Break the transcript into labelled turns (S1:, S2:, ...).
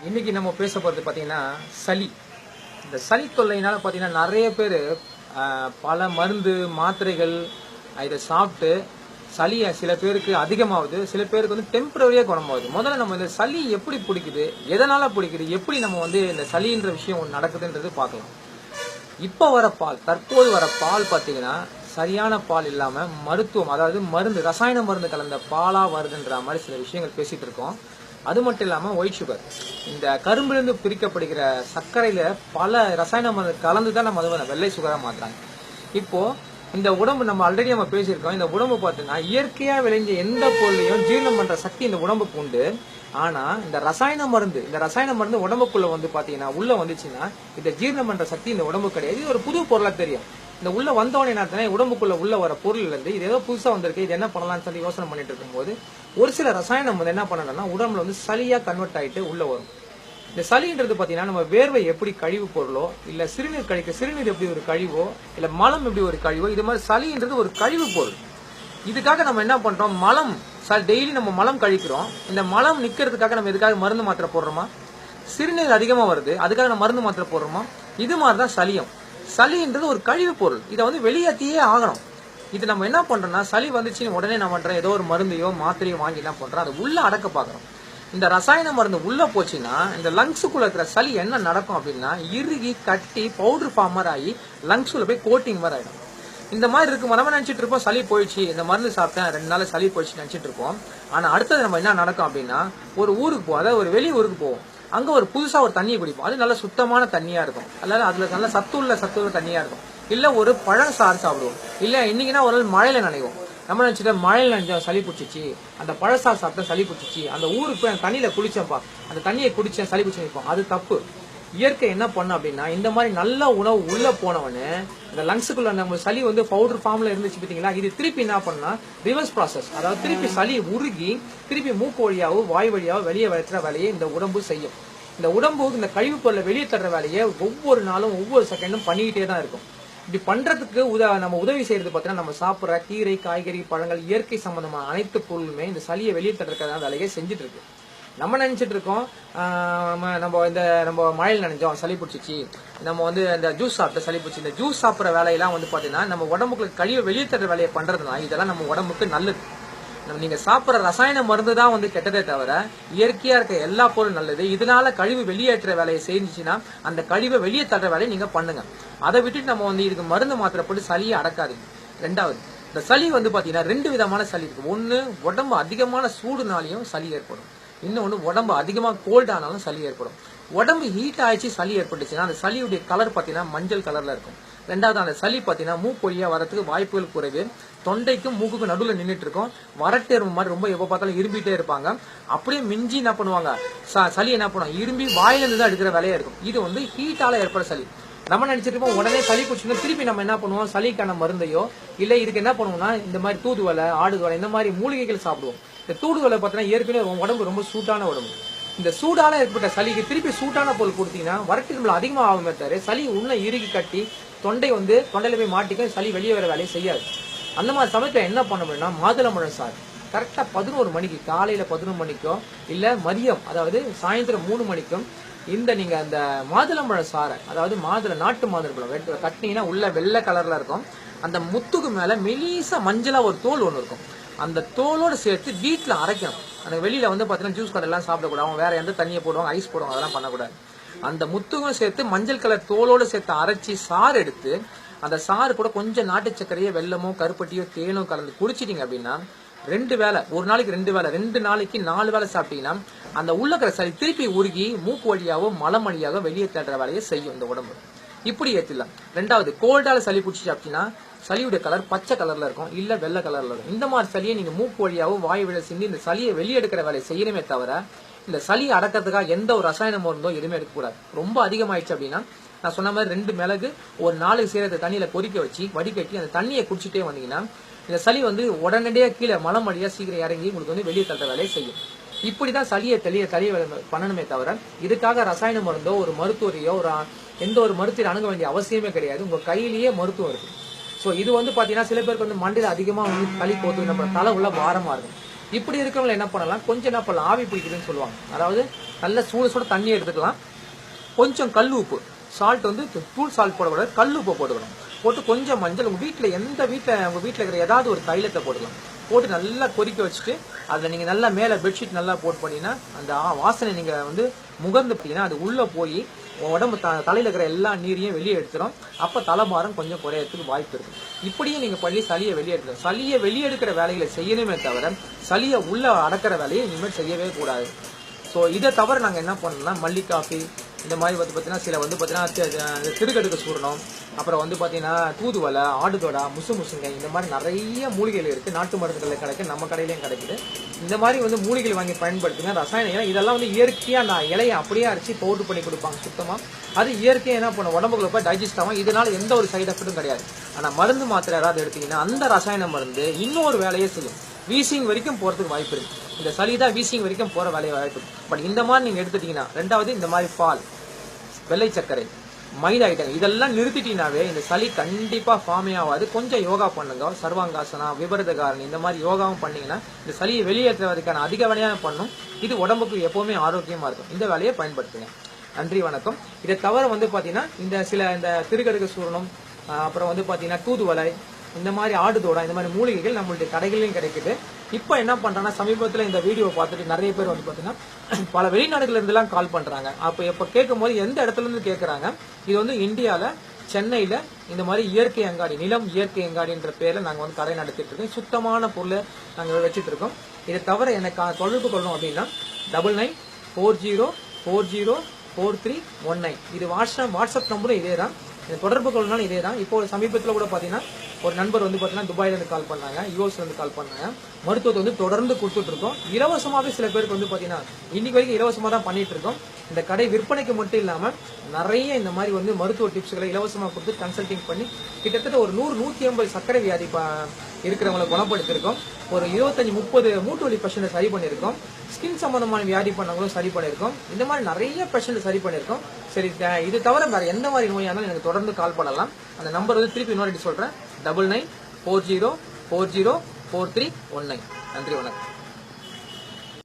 S1: இன்னைக்கு நம்ம பேச போகிறது பார்த்தீங்கன்னா சளி. இந்த சளி தொல்லையினால பார்த்தீங்கன்னா நிறைய பேர் பல மருந்து மாத்திரைகள் இதை சாப்பிட்டு சளியை சில பேருக்கு அதிகமாகுது, சில பேருக்கு வந்து டெம்பரரியாக குணமாகுது. முதல்ல நம்ம இந்த சளி எப்படி பிடிக்குது, எதனால் பிடிக்குது, எப்படி நம்ம வந்து இந்த சளின்ற விஷயம் ஒன்று நடக்குதுன்றது பார்க்கலாம். இப்போ வர பால், தற்போது வர பால் பார்த்தீங்கன்னா சரியான பால் இல்லாமல் மருத்துவம், அதாவது மருந்து, ரசாயன மருந்து கலந்த பாலாக வருதுன்ற மாதிரி சில விஷயங்கள் பேசிகிட்டு இருக்கோம். அது மட்டும் இல்லாமல் ஒயிட் சுகர், இந்த கரும்பிலிருந்து பிரிக்கப்படுகிற சர்க்கரையில் பல ரசாயன மருந்து கலந்து தான் நம்ம அதை வெள்ளை சுகராக மாற்றுறாங்க. இப்போது இந்த உடம்பு, நம்ம ஆல்ரெடி நம்ம பேசியிருக்கோம், இந்த உடம்பு பார்த்தீங்கன்னா இயற்கையாக விளைஞ்ச எந்த பொருளையும் ஜீரணம் பண்ணுற சக்தி இந்த உடம்புக்கு உண்டு. ஆனால் இந்த ரசாயன மருந்து உடம்புக்குள்ளே வந்து பார்த்தீங்கன்னா உள்ளே வந்துச்சுன்னா இந்த ஜீரணம் பண்ணுற சக்தி இந்த உடம்பு கிடையாது. இது ஒரு புது பொருளாக தெரியும். இந்த உள்ள வந்தவனே என்ன உடம்புக்குள்ள உள்ள வர பொருள் இருந்து இது ஏதோ புதுசா வந்திருக்கு, இது என்ன பண்ணலாம்னு சொல்லி யோசனை பண்ணிட்டு இருக்கும்போது ஒரு சில ரசாயனம் வந்து என்ன பண்ணணும்னா உடம்புல வந்து சளியா கன்வெர்ட் ஆயிட்டு உள்ள வரும். இந்த சளின்றது பாத்தீங்கன்னா நம்ம வேர்வை எப்படி கழிவு பொருளோ, இல்ல சிறுநீர் கழிக்க சிறுநீர் எப்படி ஒரு கழிவோ, இல்ல மலம் எப்படி ஒரு கழிவோ, இது மாதிரி சளின்றது ஒரு கழிவு பொருள். இதுக்காக நம்ம என்ன பண்றோம், மலம் டெய்லி நம்ம மலம் கழிக்கிறோம். இந்த மலம் நிக்கிறதுக்காக நம்ம எதுக்காக மருந்து மாத்திரை போடுறோமா? சிறுநீர் அதிகமா வருது, அதுக்காக நம்ம மருந்து மாத்திரை போடுறோமா? இது மாதிரிதான் சளியும். சளின்றது ஒரு கழிவு பொருள், இதை வந்து வெளியேற்றியே ஆகணும். இது நம்ம என்ன பண்றோம்னா சளி வந்துச்சுன்னு உடனே நான் பண்றேன் ஏதோ ஒரு மருந்தையோ மாத்திரையோ வாங்கி என்ன பண்றோம், அதை உள்ள அடக்க பாக்குறோம். இந்த ரசாயன மருந்து உள்ள போச்சுன்னா இந்த லங்ஸுக்குள்ள இருக்கிற சளி என்ன நடக்கும் அப்படின்னா இறுகி கட்டி பவுடர் ஃபார்மர் ஆகி லங்ஸுல போய் கோட்டிங் மாதிரி ஆயிடும். இந்த மாதிரி இருக்கும். நம்ம நினைச்சிட்டு இருப்போம் சளி போயிடுச்சு, இந்த மருந்து சாப்பிட்டேன் 2 நாள் சளி போயிடுச்சு நினைச்சிட்டு இருப்போம். ஆனா அடுத்தது நம்ம என்ன நடக்கும் அப்படின்னா ஒரு ஊருக்கு போவோம், அதாவது ஒரு வெளி ஊருக்கு போவோம். அங்க ஒரு புதுசா ஒரு தண்ணியை குடிப்போம், அது நல்ல சுத்தமான தண்ணியா இருக்கும், அதாவது அதுல நல்ல சத்துள்ள தண்ணியா இருக்கும். இல்ல ஒரு பழம் சாறு சாப்பிடுவோம், இல்ல இன்னைக்குன்னா ஒரு நாள் மழையில நினைவோம். நம்ம நினைச்சிட்டு மழையில நினைச்சோம் சளி பிடிச்சிச்சு, அந்த பழசாறு சாப்பிட்டா சளி பிடிச்சிச்சு, அந்த ஊருக்கு போய் அந்த தண்ணியில குளிச்சேன்ப்பா, அந்த தண்ணியை குடிச்சேன் சளி பிடிச்சு நிற்போம். அது தப்பு. இயற்கை என்ன பண்ண அப்படின்னா இந்த மாதிரி நல்ல உணவு உள்ள போனவனு இந்த லங்ஸுக்குள்ள நம்ம சளி வந்து பவுடர் ஃபார்ம்ல இருந்துச்சு பார்த்தீங்களா, இது திருப்பி என்ன பண்ணா ரிவர்ஸ் ப்ராசஸ், அதாவது திருப்பி சளி உருகி திருப்பி மூக்கு வழியாவோ வாய் வழியாவோ வெளியே வளர்த்துற வேலையை இந்த உடம்பு செய்யும். இந்த உடம்பு இந்த கழிவு பொருளை வெளியே தர்ற வேலையை ஒவ்வொரு நாளும் ஒவ்வொரு செகண்டும் பண்ணிக்கிட்டே தான் இருக்கும். இப்படி பண்றதுக்கு நம்ம உதவி செய்யறது பார்த்தீங்கன்னா நம்ம சாப்பிட்ற கீரை காய்கறி பழங்கள் இயற்கை சம்பந்தமான அனைத்து பொருளுமே இந்த சளியை வெளியே தர்றதுக்கான வேலையை செஞ்சுட்டு இருக்கு. நம்ம நினைச்சிட்டு இருக்கோம் நம்ம மழையில் நினைச்சோம் சளி பிடிச்சிச்சு, நம்ம வந்து இந்த ஜூஸ் சாப்பிட்ட சளி பிடிச்சி, இந்த ஜூஸ் சாப்பிட்ற வேலையெல்லாம் வந்து பாத்தீங்கன்னா நம்ம உடம்புக்குள்ள கழிவை வெளியே தர்ற வேலையை பண்றதுனா இதெல்லாம் நம்ம உடம்புக்கு நல்லது. நீங்க சாப்பிட்ற ரசாயன மருந்து தான் வந்து கெட்டதே தவிர இயற்கையா இருக்க எல்லா பொருளும் நல்லது. இதனால கழிவு வெளியேற்ற வேலையை செஞ்சுச்சுன்னா அந்த கழிவை வெளியே தர்ற வேலையை நீங்க பண்ணுங்க. அதை விட்டுட்டு நம்ம வந்து இதுக்கு மருந்து மாத்திரை போட்டு சளியை அடக்காதீங்க. ரெண்டாவது, இந்த சளி வந்து பாத்தீங்கன்னா 2 விதமான சளி இருக்கு. ஒன்னு உடம்பு அதிகமான சூடுனாலையும் சளி ஏற்படும், இன்னொன்னு உடம்பு அதிகமா கோல்ட் ஆனாலும் சளி ஏற்படும். உடம்பு ஹீட் ஆயிடுச்சு சளி ஏற்பட்டுச்சுன்னா அந்த சளியுடைய கலர் பாத்தீங்கன்னா மஞ்சள் கலர்ல இருக்கும். ரெண்டாவது, அந்த சளி பாத்தீங்கன்னா மூக்கு வழியா வரதுக்கு வாய்ப்புகள் குறைவு. தொண்டைக்கும் மூக்குக்கும் நடுவில் நின்றுட்டு இருக்கும். வறட்டு எறும்பு மாதிரி ரொம்ப எப்ப பார்த்தாலும் இரும்பிட்டே இருப்பாங்க. அப்படியே மிஞ்சி என்ன பண்ணுவாங்க, சளி என்ன பண்ணுவாங்க, இரும்பி வாயில இருந்து தான் எடுக்கிற வேலையா இருக்கும். இது வந்து ஹீட்டால ஏற்பட சளி. நம்ம நினைச்சிட்டு இருப்போம் உடனே சளி குடிச்சுன்னா திருப்பி நம்ம என்ன பண்ணுவோம், சளிக்கான மருந்தையோ இல்ல இதுக்கு என்ன பண்ணுவோம்னா இந்த மாதிரி தூதுவலை ஆடுதுவலை இந்த மாதிரி மூலிகைகள் சாப்பிடுவோம். இந்த தூதுவலை பார்த்தீங்கன்னா ஏற்கனவே உடம்பு ரொம்ப சூட்டான உடம்பு. இந்த சூடால ஏற்பட்ட சளிக்கு திருப்பி சூட்டான பொருள் கொடுத்தீங்கன்னா வறட்டு அதிகமா ஆகுமே தவிர சளி உள்ள இறுகி கட்டி தொண்டையில போய் மாட்டிக்க சளி வெளியே வர வேலையை செய்யாது. அந்த மாதிரி சமயத்துல என்ன பண்ண முடியும்னா மாதுளம்பழம் சாறு கரெக்டா 11 மணிக்கு, காலையில 11 மணிக்கோ இல்ல மதியம் அதாவது சாயந்தரம் 3 மணிக்கும் நீங்க அந்த மாதுளம்பழம் சாறை, அதாவது நாட்டு மாதுளம்பழம் கட்டினீங்கன்னா உள்ள வெள்ளை கலர்ல இருக்கும். அந்த முத்துக்கு மேல மெலிசா மஞ்சளா ஒரு தோல் ஒண்ணு இருக்கும். அந்த தோலோட சேர்த்து வீட்டுல அரைக்கணும். அந்த வெளியில வந்து பாத்தீங்கன்னா ஜூஸ் கடை எல்லாம் சாப்பிடக்கூடாது, அவங்க வேற எந்த தண்ணியை போடுவாங்க, ஐஸ் போடுவாங்க, அதெல்லாம் பண்ணக்கூடாது. அந்த முத்துக்கும் சேர்த்து மஞ்சள் கலர் தோலோட சேர்த்து அரைச்சி சாறு எடுத்து அந்த சாறு கூட கொஞ்சம் நாட்டு சர்க்கரையோ வெல்லமோ கருப்பட்டியோ தேனோ கலந்து குடிச்சிட்டீங்க அப்படின்னா 2 வேளை, ஒரு நாளைக்கு 2 வேளை, 2 நாளைக்கு 4 வேளை சாப்பிட்டீங்கன்னா அந்த உள்ளக்கிற சளி திருப்பி உருகி மூக்கு வழியாவோ மலம் வழியாவோ வெளியே தள்ளுற வேலையை செய்யும் இந்த உடம்பு. இப்படி ஏற்றிடலாம். ரெண்டாவது, கோல்டால சளி பிடிச்சி சாப்பிட்டீங்கன்னா சளியுடைய கலர் பச்சை கலர்ல இருக்கும், இல்ல வெள்ளை கலர்ல இருக்கும். இந்த மாதிரி சளியை நீங்க மூக்கு வழியாவோ வாய் வழியா சிந்தி இந்த சளியை வெளியெடுக்கிற வேலையை செய்யணுமே தவிர இந்த சளியை அடக்கிறதுக்காக எந்த ஒரு ரசாயன மருந்தோ எதுவுமே எடுக்கக்கூடாது. ரொம்ப அதிகமாயிடுச்சு அப்படின்னா நான் சொன்ன மாதிரி 2 மிளகு ஒரு 4 சீரகத்தை தண்ணியில கொதிக்க வச்சு வடிகட்டி அந்த தண்ணியை குடிச்சிட்டே வந்தீங்கன்னா இந்த சளி வந்து உடனடியாக கீழே மலம் வழியா சீக்கிரம் இறங்கி உங்களுக்கு வந்து வெளியே தள்ளுற வேலையை செய்யும். இப்படிதான் சளியை தெளிய பண்ணணுமே தவிர இதுக்காக ரசாயன மருந்தோ ஒரு மருத்துவரையோ எந்த ஒரு மருத்துவரை அணுக வேண்டிய அவசியமே கிடையாது. உங்க கையிலேயே மருத்துவம் இருக்கு. ஸோ இது வந்து பாத்தீங்கன்னா சில பேருக்கு வந்து மண்டையில அதிகமா வந்து சளி போட்டு நம்ம தலை உள்ள பாரமா இருக்கும். இப்படி இருக்கிறவங்க என்ன பண்ணலாம், கொஞ்சம் என்ன பண்ணலாம், ஆவி பிடிக்குதுன்னு சொல்லுவாங்க. அதாவது நல்ல சுட தண்ணி எடுத்துக்கலாம், கொஞ்சம் கல் உப்பு, சால்ட் வந்து தூள் சால்ட் போடக்கூடாது, கல் உப்பு போட்டுக்கணும். போட்டு கொஞ்சம் மஞ்சள், உங்க வீட்டில் உங்க வீட்டில் இருக்கிற ஏதாவது ஒரு தைலத்தை போட்டுக்கலாம். போட்டு நல்லா கொதிக்க வச்சுட்டு அதில் நீங்கள் நல்லா மேலே பெட்ஷீட் நல்லா போட்டு பண்ணிங்கன்னா அந்த வாசனை நீங்கள் வந்து முகர்ந்து பார்த்தீங்கன்னா அது உள்ளே போய் உடம்பு தலையில் இருக்கிற எல்லா நீரையும் வெளியே எடுத்துரும். அப்போ தலைபாரம் கொஞ்சம் குறையறதுக்கு வாய்ப்பு இருக்கு. இப்படியும் நீங்கள் பண்ணி சளியை வெளியே எடுத்துரும். சளியை வெளியெடுக்கிற வேலைகளை செய்யணுமே தவிர சளியை உள்ள அடக்கிற வேலையை இனிமேல் செய்யவே கூடாது. ஸோ இதை தவிர நாங்கள் என்ன பண்ணோம்னா மல்லி காஃபி இந்த மாதிரி வந்து பார்த்தீங்கன்னா சில வந்து பார்த்தீங்கன்னா திருக்கடுக்கு சூரணம், அப்புறம் வந்து பார்த்தீங்கன்னா தூதுவலை, ஆடுதொடா, முசுங்க, இந்த மாதிரி நிறைய மூலிகைகள் இருக்குது. நாட்டு மருந்துகளில் கிடைக்கும், நம்ம கடையிலையும் கிடைக்குது. இந்த மாதிரி வந்து மூலிகைகள் வாங்கி பயன்படுத்துங்க. ரசாயனம் ஏன்னா இதெல்லாம் வந்து இயற்கையாக நான் இலையை அப்படியே அரைச்சி பவுடர் பண்ணி கொடுப்பாங்க சுத்தமாக. அது இயற்கையாக என்ன பண்ணும், உடம்புக்குள்ள போய் டைஜஸ்ட் ஆகும். இதனால எந்த ஒரு சைட் எஃபெக்ட்டும் கிடையாது. ஆனால் மருந்து மாத்திரை யாராவது எடுத்தீங்கன்னா அந்த ரசாயன மருந்து இன்னொரு வேலையே செய்யும். வீசிங் வரைக்கும் போகிறதுக்கு வாய்ப்பு இருக்கு. இந்த சளி தான் வீசிங் வரைக்கும் போகிற வேலையை வாய்ப்பு இருக்கு. பட் இந்த மாதிரி நீங்கள் எடுத்துட்டீங்கன்னா, ரெண்டாவது இந்த மாதிரி பால், வெள்ளை சர்க்கரை, மைதா ஐட்டம் இதெல்லாம் நிறுத்திட்டீங்கன்னாவே இந்த சளி கண்டிப்பாக ஃபார்மே ஆகாது. கொஞ்சம் யோகா பண்ணுங்க, சர்வாங்காசனா, விபரதகாரணி இந்த மாதிரி யோகாவும் பண்ணீங்கன்னா இந்த சளியை வெளியேற்றுவதற்கான அதிக வேலையாக பண்ணும். இது உடம்புக்கு எப்பவுமே ஆரோக்கியமாக இருக்கும். இந்த வேலையை பயன்படுத்துங்க. நன்றி, வணக்கம். இதை தவிர வந்து பார்த்தீங்கன்னா இந்த திருக்கடுக்கு சூரணம், அப்புறம் வந்து பார்த்தீங்கன்னா தூதுவலை, இந்த மாதிரி ஆடுதோடா, இந்த மாதிரி மூலிகைகள் நம்மளுடைய கடைகளிலும் கிடைக்குது. இப்போ என்ன பண்றாங்கன்னா, சமீபத்தில் இந்த வீடியோ பார்த்துட்டு நிறைய பேர் வந்து பார்த்தீங்கன்னா பல வெளிநாடுகள்ல இருந்தெல்லாம் கால் பண்றாங்க. அப்போ இப்போ கேட்கும் போது எந்த இடத்துல இருந்து கேட்கறாங்க, இது வந்து இந்தியாவில் சென்னையில் இந்த மாதிரி இயற்கை அங்காடி, நிலம் இயற்கை அங்காடின்ற பேரில் நாங்கள் வந்து கடை நடத்திட்டு இருக்கோம். சுத்தமான பொருளை நாங்கள் வச்சுட்டு இருக்கோம். இதை தவிர எனக்கு தொடர்பு கொள்ளணும் அப்படின்னா 9940404319 இது வாட்ஸ்அப் நம்பரும் இதே தான். தொடர்பு கொள்ளனாலும் இதே தான். இப்போ சமீபத்தில் கூட பார்த்தீங்கன்னா ஒரு நண்பர் வந்து பார்த்தீங்கன்னா துபாயிலேருந்து கால் பண்ணாங்க, யூஎஸ்லேருந்து கால் பண்ணாங்க. மருத்துவத்தை வந்து தொடர்ந்து கொடுத்துட்டு இருக்கோம். இலவசமாகவே சில பேருக்கு வந்து பார்த்தீங்கன்னா இன்னைக்கு வரைக்கும் இலவசமாக தான் பண்ணிட்டு இருக்கோம். இந்த கடை விற்பனைக்கு மட்டும் இல்லாமல் நிறைய இந்த மாதிரி வந்து மருத்துவ டிப்ஸ்களை இலவசமாக கொடுத்து கன்சல்டிங் பண்ணி கிட்டத்தட்ட ஒரு 100-150 சர்க்கரை வியாதி இருக்கிறவங்களை குணப்படுத்திருக்கோம். ஒரு 25-30 மூட்டு வலி பேஷண்ட்டை சரி பண்ணியிருக்கோம். ஸ்கின் சம்பந்தமான வியாதி பண்ணவங்களும் சரி பண்ணியிருக்கோம். இந்த மாதிரி நிறைய பேஷண்ட் சரி பண்ணியிருக்கோம். சரி, இது தவிர வேற எந்த மாதிரி நோயானாலும் எனக்கு தொடர்ந்து கால் பண்ணலாம். அந்த நம்பர் வந்து திருப்பி இன்னொரு சொல்றேன், 9940404319. நன்றி, வணக்கம்.